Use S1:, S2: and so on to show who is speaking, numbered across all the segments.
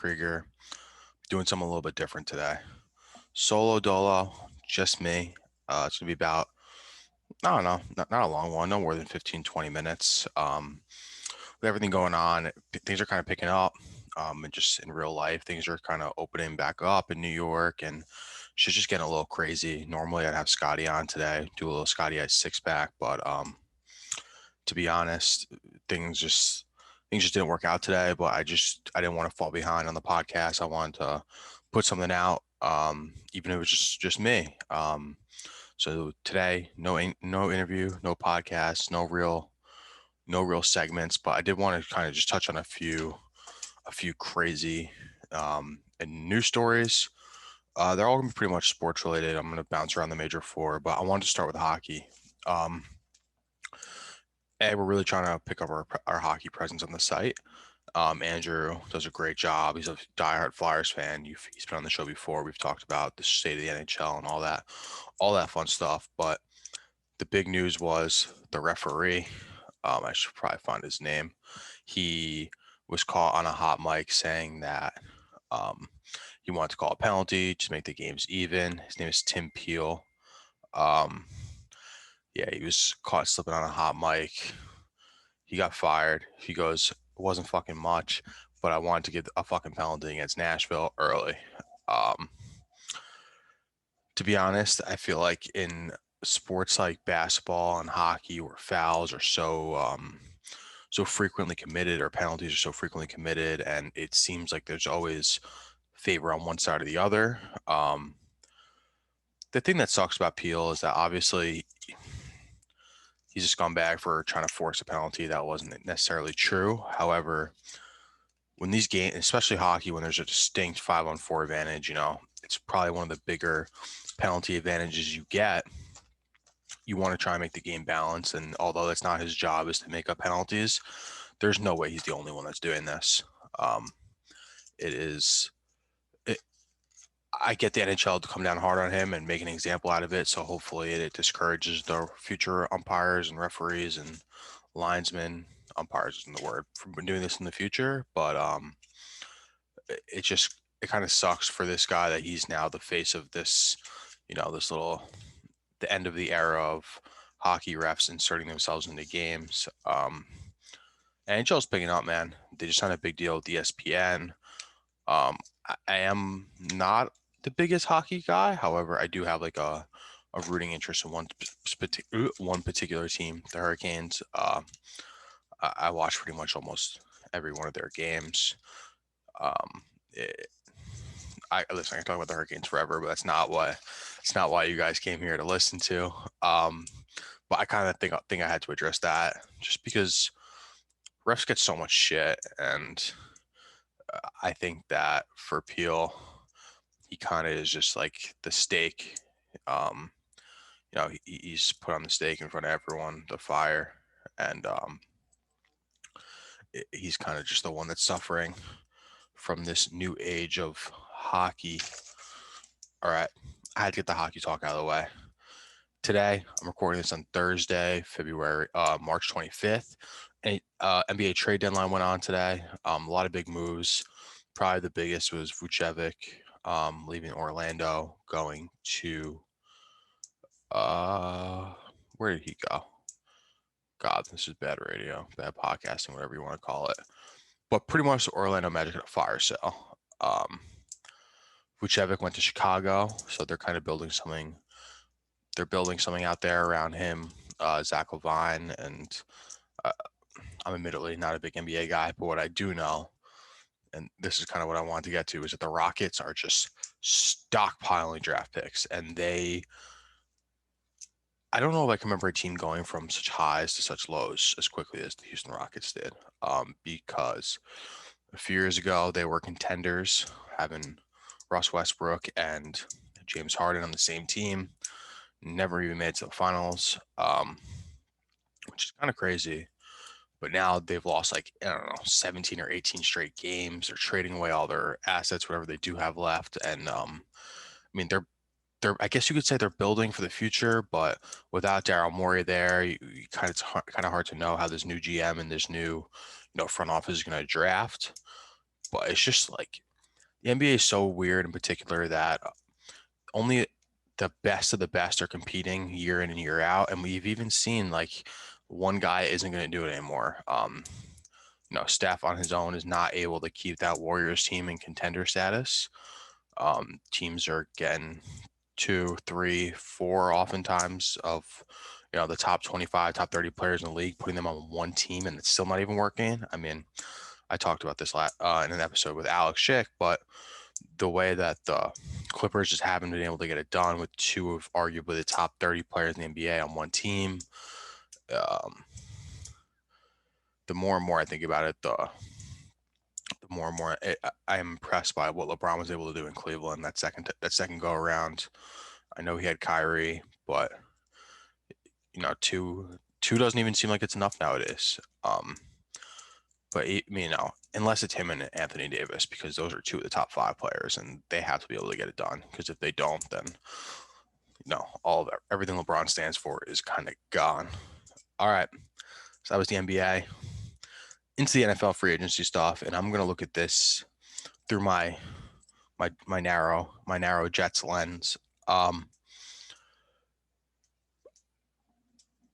S1: Krieger, doing something a little bit different today. Solo dolo, just me. It's going to be about, I don't know, not a long one, no more than 15, 20 minutes. With everything going on, things are kind of picking up. And just in real life, things are kind of opening back up in New York, and shit's just getting a little crazy. Normally, I'd have Scotty on today, do a little Scotty Ice six pack, but to be honest, things just things just didn't work out today. But I didn't want to fall behind on the podcast. I wanted to put something out, even if it was just me. So today, no interview, no podcast, no real segments. But I did want to kind of just touch on a few crazy and news stories. They're all gonna be pretty much sports related. I'm gonna bounce around the major four, but I wanted to start with hockey. Um, we're really trying to pick up our hockey presence on the site. Andrew does a great job. He's a diehard Flyers fan. He's been on the show before. We've talked about the state of the NHL and all that fun stuff. But the big news was the referee. I should probably find his name. He was caught on a hot mic saying that um, he wanted to call a penalty to make the games even. His name is Tim Peel. Um, yeah, he was caught slipping on a hot mic. He got fired. He goes, it wasn't fucking much, but I wanted to get a fucking penalty against Nashville early. Um, to be honest, I feel like in sports like basketball and hockey, where fouls are so frequently committed, or penalties are so frequently committed, and it seems like there's always favor on one side or the other. The thing that sucks about Peel is that obviously he's a scumbag for trying to force a penalty that wasn't necessarily true. However, when these games, especially hockey, when there's a distinct 5-on-4 advantage, it's probably one of the bigger penalty advantages you get. You want to try and make the game balanced, and although that's not his job, is to make up penalties, there's no way he's the only one that's doing this. Um, it is. It, I get the NHL to come down hard on him and make an example out of it, so hopefully it discourages the future umpires and referees and linesmen. Umpires isn't the word, from doing this in the future, but it kind of sucks for this guy that he's now the face of this, the end of the era of hockey refs inserting themselves into games. NHL's picking up, man. They just signed a big deal with ESPN. I am not the biggest hockey guy. However, I do have like a rooting interest in one particular team, the Hurricanes. I watch pretty much almost every one of their games. It, listen, I can talk about the Hurricanes forever, but it's not why you guys came here to listen to. But I kind of think I had to address that just because refs get so much shit, and I think that for Peel, he kind of is just like the stake. He's put on the stake in front of everyone, the fire, and he's kind of just the one that's suffering from this new age of hockey. All right, I had to get the hockey talk out of the way. Today, I'm recording this on Thursday, March 25th. And NBA trade deadline went on today. A lot of big moves. Probably the biggest was Vucevic leaving Orlando, going to where did he go? God, this is bad radio, bad podcasting, whatever you want to call it. But pretty much Orlando Magic at a fire sale. Vucevic went to Chicago, so they're kind of building something. They're building something out there around him, Zach LaVine, and I'm admittedly not a big NBA guy, but what I do know, and this is kind of what I wanted to get to, is that the Rockets are just stockpiling draft picks, and I don't know if I can remember a team going from such highs to such lows as quickly as the Houston Rockets did, because a few years ago they were contenders, having Russ Westbrook and James Harden on the same team, never even made it to the finals, which is kind of crazy. But now they've lost 17 or 18 straight games. They're trading away all their assets, whatever they do have left, and they're I guess you could say they're building for the future, but without Daryl Morey there, it's kind of hard to know how this new GM and this new front office is going to draft. But it's just like The NBA is so weird in particular that only the best of the best are competing year in and year out, and we've even seen like one guy isn't going to do it anymore. Steph on his own is not able to keep that Warriors team in contender status. Teams are getting two, three, four oftentimes of the top 25, top 30 players in the league, putting them on one team, and it's still not even working. I mean, I talked about this in an episode with Alex Schick, but the way that the Clippers just haven't been able to get it done with two of arguably the top 30 players in the NBA on one team, um, the more and more I think about it, the more and more I am impressed by what LeBron was able to do in Cleveland that second go around. I know he had Kyrie, but two doesn't even seem like it's enough nowadays. But unless it's him and Anthony Davis, because those are two of the top five players, and they have to be able to get it done. Because if they don't, then all of everything LeBron stands for is kind of gone. All right, so that was the NBA. Into the NFL free agency stuff, and I'm gonna look at this through my narrow Jets lens. I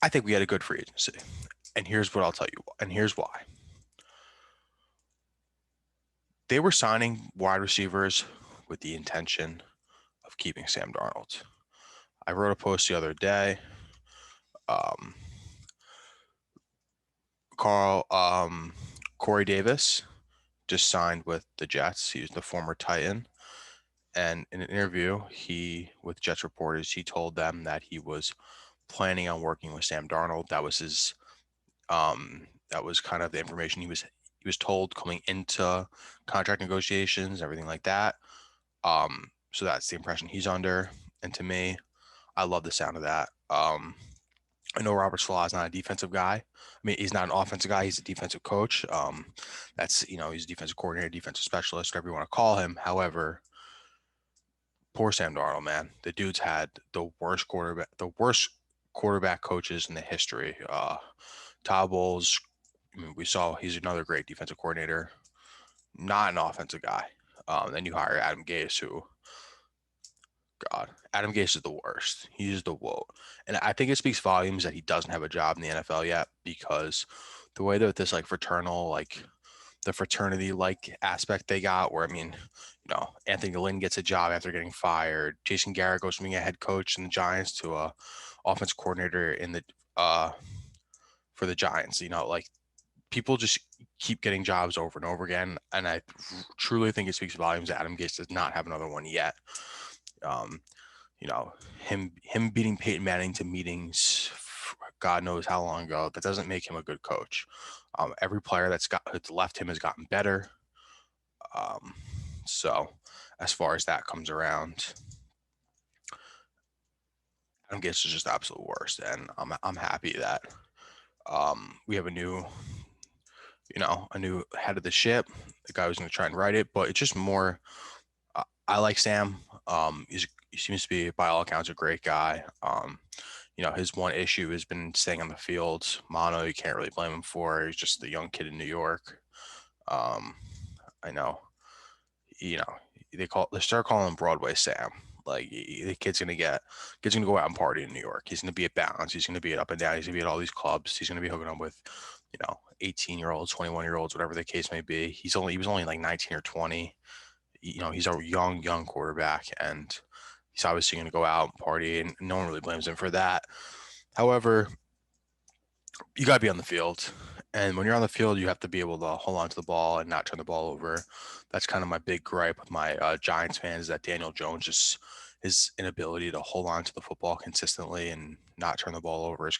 S1: think we had a good free agency, and here's what I'll tell you, and here's why. They were signing wide receivers with the intention of keeping Sam Darnold. I wrote a post the other day. Um, Corey Davis just signed with the Jets. He was the former Titan. And in an interview with Jets reporters, he told them that he was planning on working with Sam Darnold. That was kind of the information he was told coming into contract negotiations, everything like that. So that's the impression he's under. And to me, I love the sound of that. I know Robert Saleh is not a defensive guy. I mean, he's not an offensive guy. He's a defensive coach. He's a defensive coordinator, defensive specialist, whatever you want to call him. However, poor Sam Darnold, man. The dude's had the worst quarterback coaches in the history. Todd Bowles, we saw he's another great defensive coordinator, not an offensive guy. Then you hire Adam Gase, who, God, Adam Gase is the worst. He's the woe. And I think it speaks volumes that he doesn't have a job in the NFL yet, because the way that this the fraternity aspect they got, where Anthony Lynn gets a job after getting fired. Jason Garrett goes from being a head coach in the Giants to a offense coordinator for the Giants. People just keep getting jobs over and over again, and I truly think it speaks volumes that Adam Gase does not have another one yet. Um, him beating Peyton Manning to meetings, God knows how long ago, that doesn't make him a good coach. Every player that's left him has gotten better. So as far as that comes around, Adam Gase is just the absolute worst, and I'm happy that we have a new head of the ship, the guy who's going to try and write it. But it's just more. I like Sam. He seems to be, by all accounts, a great guy. His one issue has been staying on the field. Mono, you can't really blame him for. He's just a young kid in New York. I know. They start calling him Broadway Sam. Like, the kid's gonna go out and party in New York. He's gonna be at Bounce. He's gonna be at Up and Down. He's gonna be at all these clubs. He's gonna be hooking up with, 18-year-olds, 21-year-olds, whatever the case may be. He was only like 19 or 20. He's a young quarterback, and he's obviously gonna go out and party, and no one really blames him for that. However, you gotta be on the field. And when you're on the field, you have to be able to hold on to the ball and not turn the ball over. That's kind of my big gripe with my Giants fans, that Daniel Jones, just his inability to hold on to the football consistently and not turn the ball over is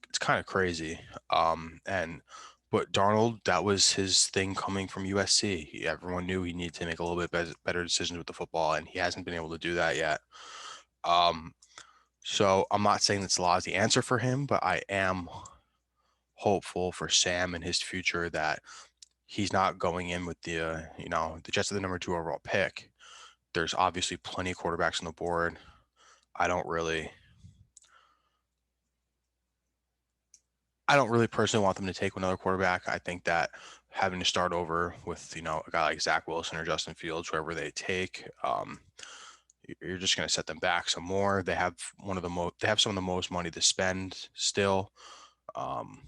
S1: it's kind of crazy. But Darnold, that was his thing coming from USC. Everyone knew he needed to make a little bit better decisions with the football, and he hasn't been able to do that yet. So I'm not saying that Salah is the answer for him, but I am hopeful for Sam and his future that he's not going in with the Jets are the number 2 overall pick. There's obviously plenty of quarterbacks on the board. I don't really personally want them to take another quarterback. I think that having to start over with, a guy like Zach Wilson or Justin Fields, whoever they take. You're just going to set them back some more. They have they have some of the most money to spend still. Um,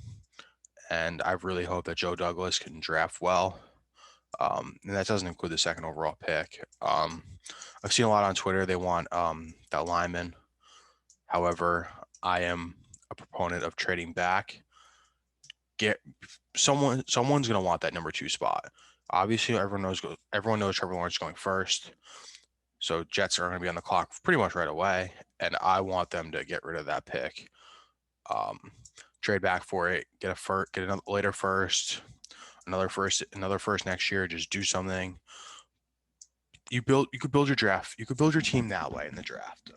S1: and I really hope that Joe Douglas can draft well. And that doesn't include the second overall pick. I've seen a lot on Twitter. They want that lineman. However, I am a proponent of trading back. Get someone's going to want that number 2 spot. Obviously, everyone knows Trevor Lawrence is going first. So Jets are going to be on the clock pretty much right away, and I want them to get rid of that pick. Trade back for it, get another later first, another first next year. Just do something. You could build your draft. You could build your team that way in the draft.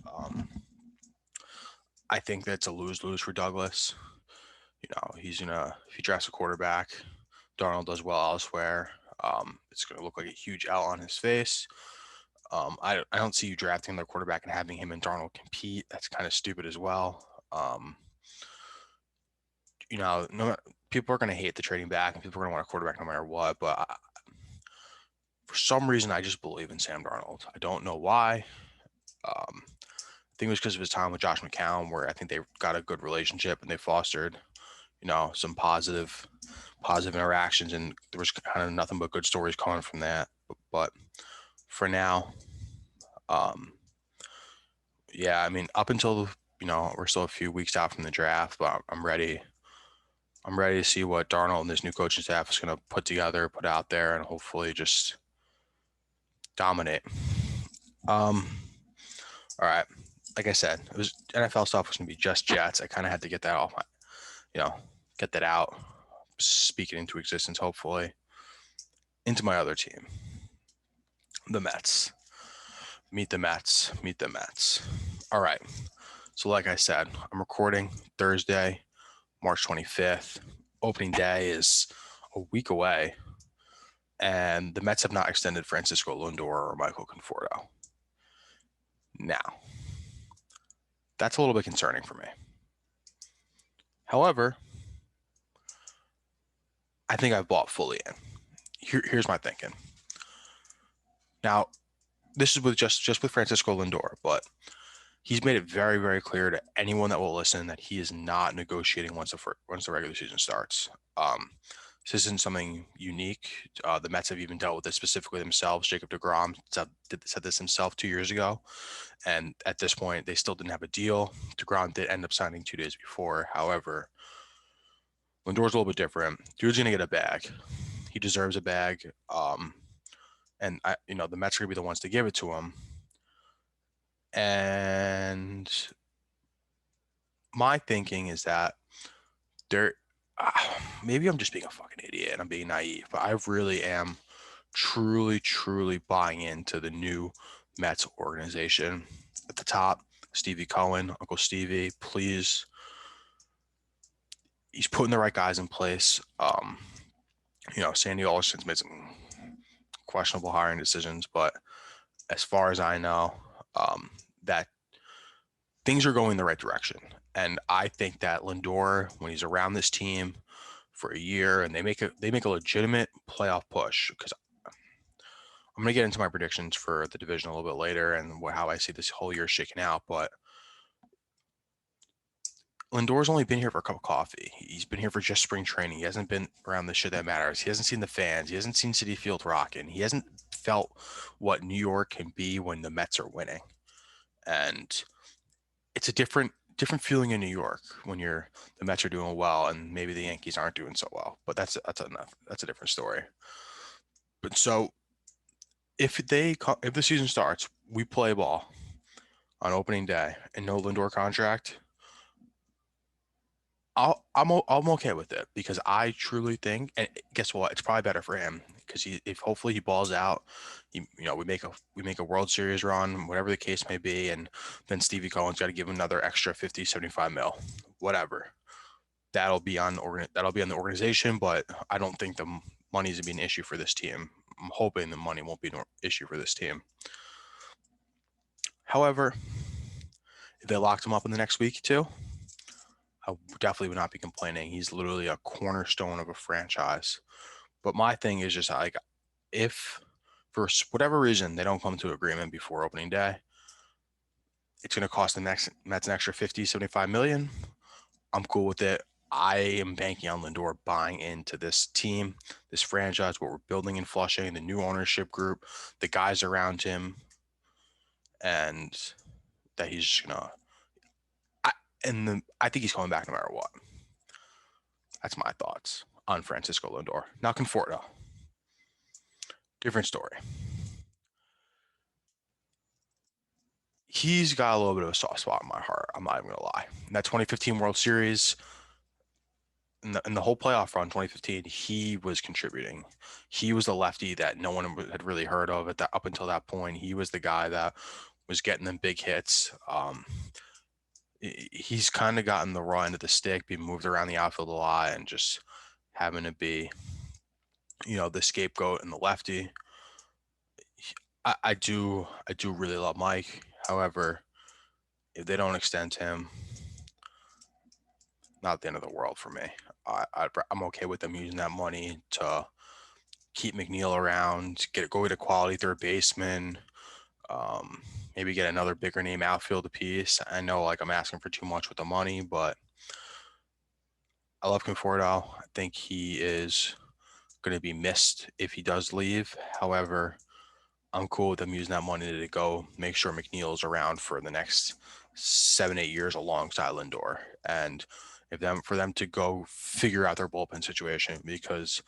S1: I think that's a lose-lose for Douglas. If he drafts a quarterback, Darnold does well elsewhere. It's gonna look like a huge L on his face. I don't see you drafting their quarterback and having him and Darnold compete. That's kind of stupid as well. People are going to hate the trading back, and people are going to want a quarterback no matter what. But for some reason, I just believe in Sam Darnold. I don't know why. I think it was because of his time with Josh McCown, where I think they got a good relationship and they fostered, some positive interactions, and there was kind of nothing but good stories coming from that. But for now, yeah, I mean, up until we're still a few weeks out from the draft, but I'm ready. I'm ready to see what Darnold and this new coaching staff is going to put out there, and hopefully just dominate. All right. Like I said, it was NFL stuff was going to be just Jets. I kind of had to get that off get that out, speak it into existence, hopefully, into my other team, the Mets. Meet the Mets. All right. So like I said, I'm recording Thursday, March 25th. Opening day is a week away, and the Mets have not extended Francisco Lindor or Michael Conforto. Now, that's a little bit concerning for me. However, I think I've bought fully in. Here's my thinking. Now, this is with just with Francisco Lindor, but he's made it very, very clear to anyone that will listen that he is not negotiating once the regular season starts. This isn't something unique. The Mets have even dealt with this specifically themselves. Jacob deGrom said this himself 2 years ago, and at this point, they still didn't have a deal. deGrom did end up signing 2 days before. However, Lindor's a little bit different. Dude's gonna get a bag. He deserves a bag. And the Mets are gonna be the ones to give it to him. And my thinking is that maybe I'm just being a fucking idiot and I'm being naive, but I really am truly, truly buying into the new Mets organization. At the top, Stevie Cohen, Uncle Stevie, please. He's putting the right guys in place. Sandy Alderson's made some questionable hiring decisions, but as far as I know, that things are going in the right direction. And I think that Lindor, when he's around this team for a year and they make a legitimate playoff push, because I'm going to get into my predictions for the division a little bit later and how I see this whole year shaking out, but Lindor's only been here for a cup of coffee. He's been here for just spring training. He hasn't been around the shit that matters. He hasn't seen the fans. He hasn't seen Citi Field rocking. He hasn't felt what New York can be when the Mets are winning. And it's a different feeling in New York when the Mets are doing well and maybe the Yankees aren't doing so well. But that's enough. That's a different story. But so if the season starts, we play ball on opening day and no Lindor contract, I'm okay with it because I truly think, and guess what? It's probably better for him because if hopefully he balls out, we make a World Series run, whatever the case may be, and then Stevie Cohen's got to give him another extra 50, 75 mil, whatever. That'll be on the organization, but I don't think the money is gonna be an issue for this team. I'm hoping the money won't be an issue for this team. However, if they locked him up in the next week too, I definitely would not be complaining. He's literally a cornerstone of a franchise. But my thing is just like, if for whatever reason they don't come to agreement before opening day, it's going to cost the Mets an extra 50, 75 million. I'm cool with it. I am banking on Lindor buying into this team, this franchise, what we're building in Flushing, the new ownership group, the guys around him, and that he's just gonna. I think he's coming back no matter what. That's my thoughts on Francisco Lindor. Now Conforto, different story. He's got a little bit of a soft spot in my heart. I'm not even gonna lie. In that 2015 World Series, in the whole playoff run, 2015, he was contributing. He was the lefty that no one had really heard of at that up until that point. He was the guy that was getting them big hits. He's kind of gotten the raw end of the stick, being moved around the outfield a lot, and just having to be, the scapegoat and the lefty. I do really love Mike. However, if they don't extend him, not the end of the world for me. I'm okay with them using that money to keep McNeil around, go get a quality third baseman, maybe get another bigger name outfield piece. I know like I'm asking for too much with the money, but I love Conforto. I think he is going to be missed if he does leave. However, I'm cool with them using that money to go make sure McNeil is around for the next 7-8 years alongside Lindor. And for them to go figure out their bullpen situation, because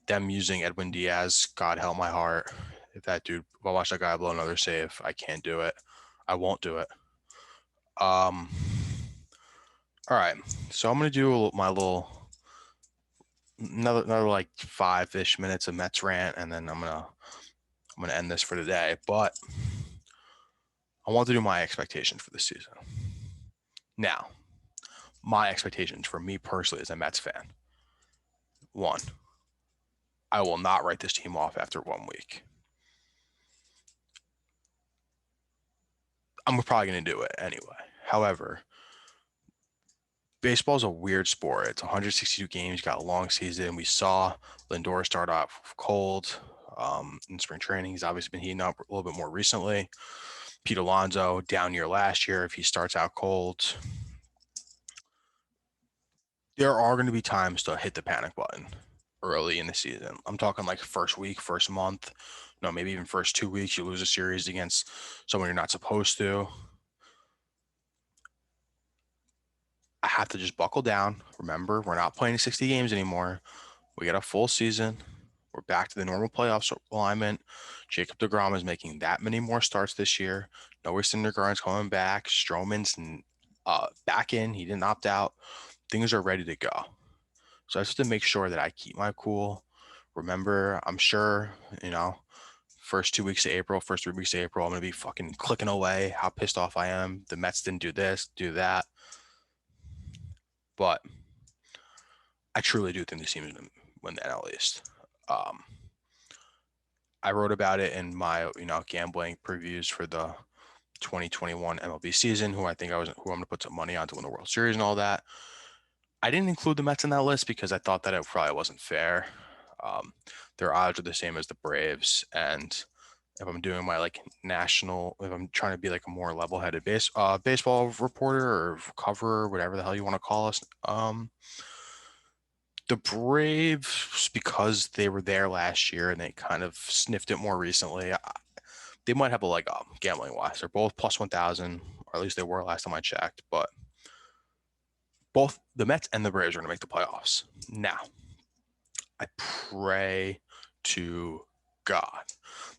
S1: them using Edwin Diaz, God help my heart. If I watch that guy blow another save, I can't do it. I won't do it. All right. So I'm gonna do my little another like 5-ish minutes of Mets rant, and then I'm gonna end this for today. But I want to do my expectations for this season. Now, my expectations for me personally as a Mets fan. 1, I will not write this team off after 1 week. I'm probably going to do it anyway. However, baseball is a weird sport. It's 162 games. You got a long season. We saw Lindor start off cold in spring training. He's obviously been heating up a little bit more recently. Pete Alonso, down year last year. If he starts out cold, there are going to be times to hit the panic button early in the season. I'm talking like first week, first month, maybe even first 2 weeks. You lose a series against someone you're not supposed to. I have to just buckle down. Remember, we're not playing 60 games anymore. We got a full season. We're back to the normal playoff alignment. Jacob deGrom is making that many more starts this year. Noah Syndergaard's coming back. Stroman's back in. He didn't opt out. Things are ready to go. So I just have to make sure that I keep my cool. Remember, I'm sure, first 2 weeks of April, first 3 weeks of April, I'm going to be fucking clicking away how pissed off I am. The Mets didn't do this, do that. But I truly do think this team is going to win the NL East. I wrote about it in my, gambling previews for the 2021 MLB season, who I'm going to put some money on to win the World Series and all that. I didn't include the Mets in that list because I thought that it probably wasn't fair. Their odds are the same as the Braves, and if I'm doing my if I'm trying to be like a more level-headed baseball reporter or coverer, whatever the hell you want to call us, the Braves, because they were there last year and they kind of sniffed it more recently, they might have a leg up gambling wise. They're both plus 1,000, or at least they were last time I checked. But both the Mets and the Braves are going to make the playoffs. Now, I pray to God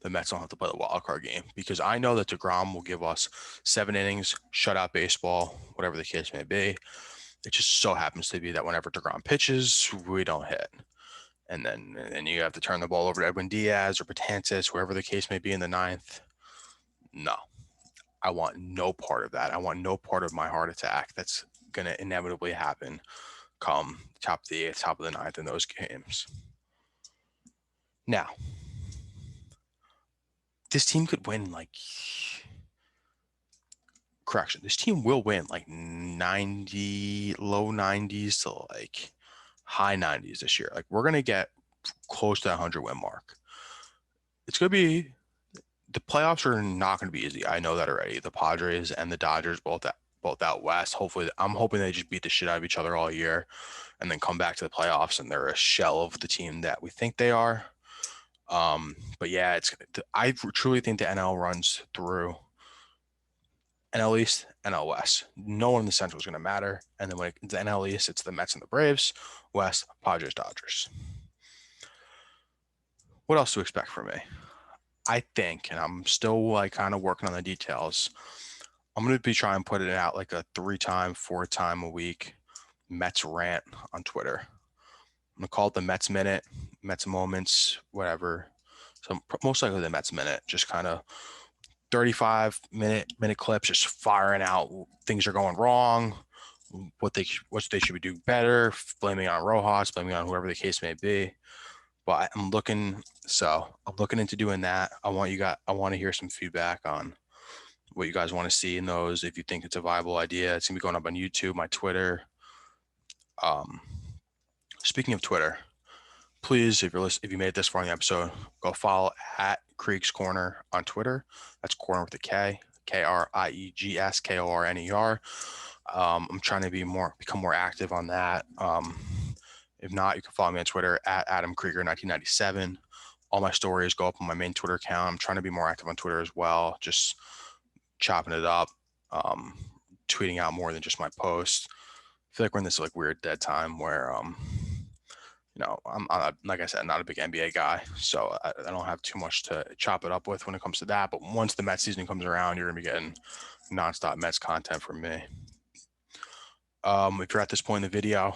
S1: the Mets don't have to play the wild card game, because I know that deGrom will give us 7 innings, shutout baseball, whatever the case may be. It just so happens to be that whenever deGrom pitches, we don't hit. And then you have to turn the ball over to Edwin Diaz or Betances, whoever the case may be in the 9th. No, I want no part of that. I want no part of my heart attack that's going to inevitably happen come top of the 8th, top of the 9th in those games. Now, this team could win this team will win 90, low 90s to high 90s this year. We're going to get close to that 100 win mark. It's going to be, the playoffs are not going to be easy. I know that already. The Padres and the Dodgers both out west. Hopefully, I'm hoping they just beat the shit out of each other all year and then come back to the playoffs and they're a shell of the team that we think they are. But yeah, I truly think the NL runs through NL East, NL West. No one in the Central is going to matter. And then when it's the NL East, it's the Mets and the Braves. West, Padres, Dodgers. What else to expect from me? I think, and I'm still like kind of working on the details, I'm going to be trying to put it out like a 3-time, 4-time a week Mets rant on Twitter. I'm going to call it the Mets Minute, Mets Moments, whatever. So most likely the Mets Minute, just kind of 35-minute clips, just firing out things are going wrong, what they should be doing better, blaming on Rojas, blaming on whoever the case may be. But I'm looking into doing that. I want to hear some feedback on what you guys want to see in those. If you think it's a viable idea, it's gonna be going up on YouTube, my Twitter. Speaking of Twitter, please, if you made it this far in the episode, go follow at Kriegs Korner on Twitter. That's corner with a K, Kriegs Korner. I'm trying to become more active on that. If not, you can follow me on Twitter at Adam Krieger 1997. All my stories go up on my main Twitter account. I'm trying to be more active on Twitter as well, just chopping it up, tweeting out more than just my posts. I feel like we're in this like weird dead time where I'm like I said, not a big NBA guy, so I don't have too much to chop it up with when it comes to that. But once the Mets season comes around, you're gonna be getting nonstop Mets content from me. If you're at this point in the video,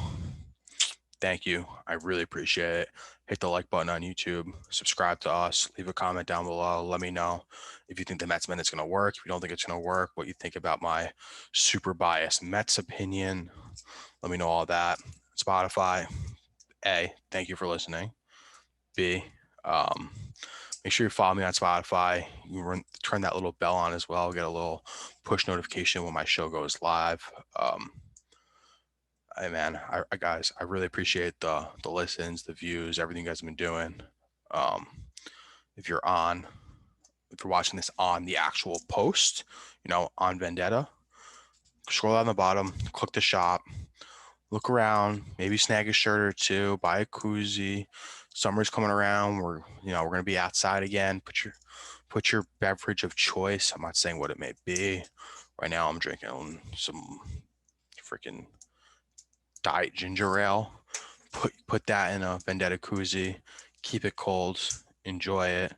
S1: thank you. I really appreciate it. Hit the like button on YouTube, subscribe to us, leave a comment down below. Let me know if you think the Mets Minute's going to work. If you don't think it's going to work, what you think about my super biased Mets opinion. Let me know all that. Spotify, A, thank you for listening. B, make sure you follow me on Spotify. You turn that little bell on as well. Get a little push notification when my show goes live. Hey man, guys, I really appreciate the listens, the views, everything you guys have been doing. If you're watching this on the actual post, on Vendetta, scroll down the bottom, click the shop, look around, maybe snag a shirt or two, buy a koozie. Summer's coming around. We're gonna be outside again. Put your beverage of choice. I'm not saying what it may be. Right now, I'm drinking some freaking diet ginger ale. Put that in a Vendetta koozie. Keep it cold. Enjoy it.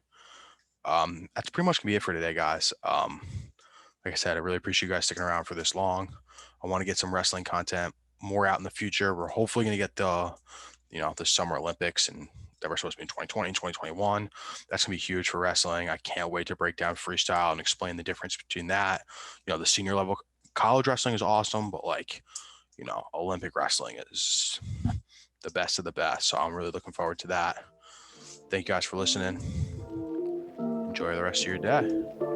S1: That's pretty much gonna be it for today, guys. Like I said, I really appreciate you guys sticking around for this long. I want to get some wrestling content more out in the future. We're hopefully gonna get the Summer Olympics, and that were supposed to be in 2020 and 2021. That's gonna be huge for wrestling. I can't wait to break down freestyle and explain the difference between that. The senior level college wrestling is awesome, but Olympic wrestling is the best of the best. So I'm really looking forward to that. Thank you guys for listening. Enjoy the rest of your day.